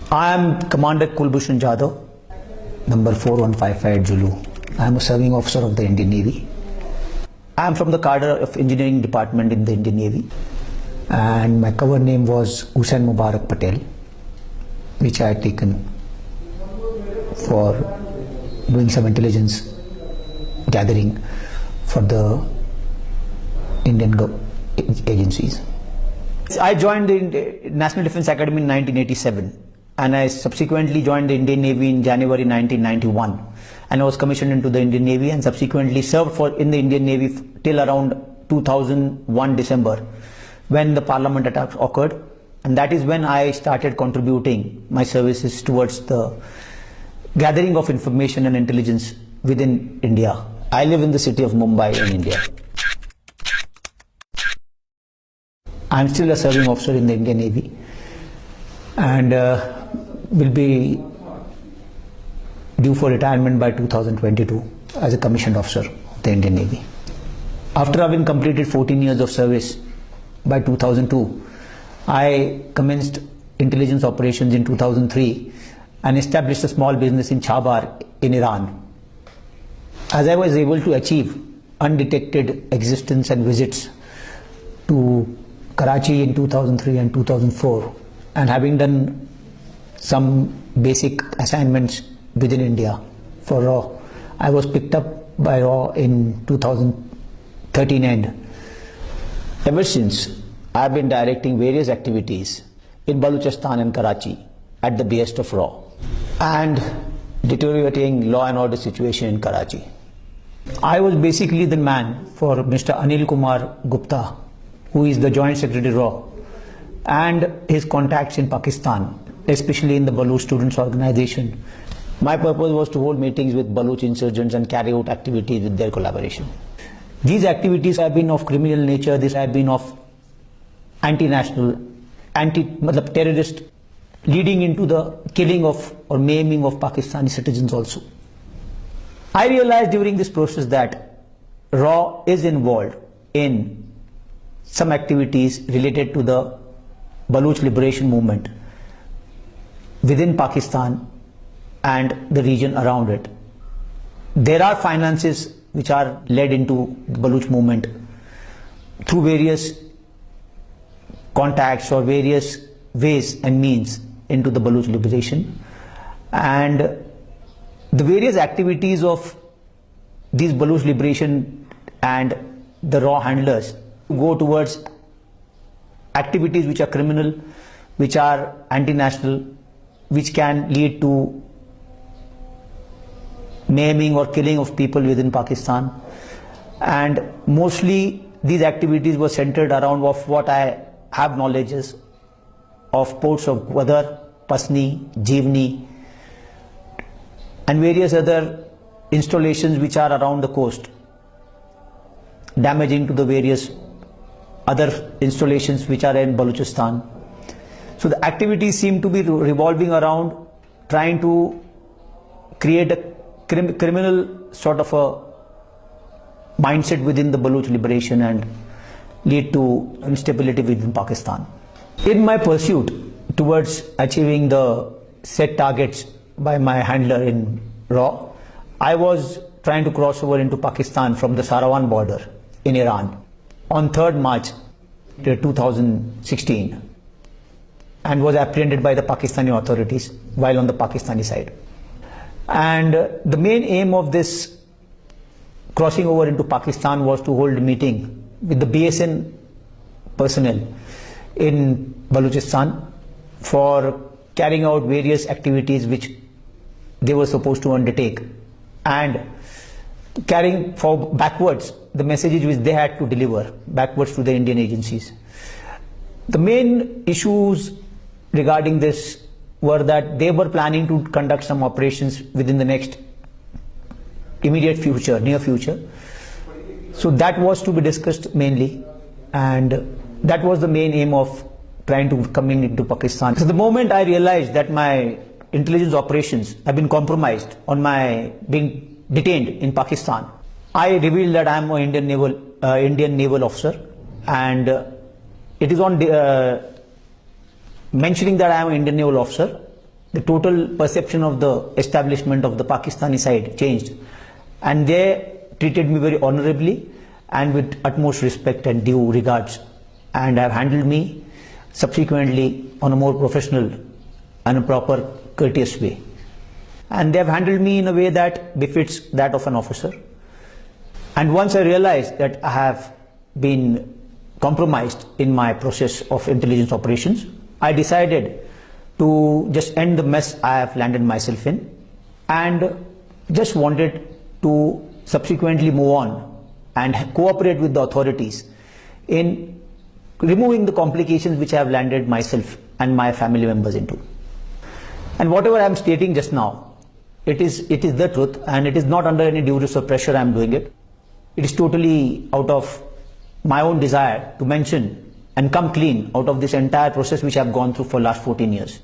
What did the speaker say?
I am Commander Kulbhushan Jadhav, number 4155 Zulu. I am a serving officer of the Indian Navy. I am from the cadre of engineering department in the Indian Navy, and my cover name was Hussain Mubarak Patel, which I had taken for doing some intelligence gathering for the Indian agencies. I joined the National Defence Academy in 1987, and I subsequently joined the Indian Navy in January 1991, and I was commissioned into the Indian Navy and subsequently served in the Indian Navy till around 2001 December, when the Parliament attack occurred, and that is when I started contributing my services towards the gathering of information and intelligence within India. I live in the city of Mumbai in India. I am still a serving officer in the Indian Navy, and will be due for retirement by 2022 as a commissioned officer of the Indian Navy. After having completed 14 years of service by 2002, I commenced intelligence operations in 2003 and established a small business in Chabar in Iran. As I was able to achieve undetected existence and visits to Karachi in 2003 and 2004, and having done some basic assignments within India for RAW, I was picked up by RAW in 2013 end. Ever since, I have been directing various activities in Balochistan and Karachi at the behest of RAW, and deteriorating law and order situation in Karachi. I was basically the man for Mr. Anil Kumar Gupta, who is the Joint Secretary RAW, and his contacts in Pakistan, especially in the Baloch Students Organization. My purpose was to hold meetings with Baloch insurgents and carry out activities with their collaboration. These activities have been of criminal nature. These have been of anti-national, terrorist, leading into the killing of or maiming of Pakistani citizens also. I realized during this process that RAW is involved in some activities related to the Baloch liberation movement within Pakistan and the region around it. There are finances which are led into the Baloch movement through various contacts or various ways and means into the Baloch liberation, and the various activities of these Baloch liberation and the RAW handlers go towards activities which are criminal, which are anti-national, which can lead to maiming or killing of people within Pakistan. And mostly these activities were centered around of what I have knowledge is of ports of Gwadar, Pasni, Jivni, and various other installations which are around the coast, damaging to the various other installations which are in Balochistan. So the activities seem to be revolving around trying to create a criminal sort of a mindset within the Baloch liberation and lead to instability within Pakistan. In my pursuit towards achieving the set targets by my handler in RAW, I was trying to cross over into Pakistan from the Sarawan border in Iran on 3rd March 2016, and was apprehended by the Pakistani authorities while on the Pakistani side. And the main aim of this crossing over into Pakistan was to hold a meeting with the BSN personnel in Balochistan for carrying out various activities which they were supposed to undertake, and carrying backwards the messages which they had to deliver backwards to the Indian agencies. The main issues regarding this were that they were planning to conduct some operations within the next immediate future, near future. So that was to be discussed mainly, and that was the main aim of trying to come into Pakistan. So the moment I realized that my intelligence operations have been compromised on my being detained in Pakistan, I revealed that I am an Indian naval officer, and it is on mentioning that I am an Indian naval officer the total perception of the establishment of the Pakistani side changed, and they treated me very honorably and with utmost respect and due regards, and have handled me subsequently on a more professional and a proper courteous way. And they have handled me in a way that befits that of an officer. And once I realized that I have been compromised in my process of intelligence operations, I decided to just end the mess I have landed myself in, and just wanted to subsequently move on and cooperate with the authorities in removing the complications which I have landed myself and my family members into. And whatever I am stating just now, it is the truth, and it is not under any duress or pressure I am doing it. It is totally out of my own desire to mention and come clean out of this entire process which I have gone through for the last 14 years.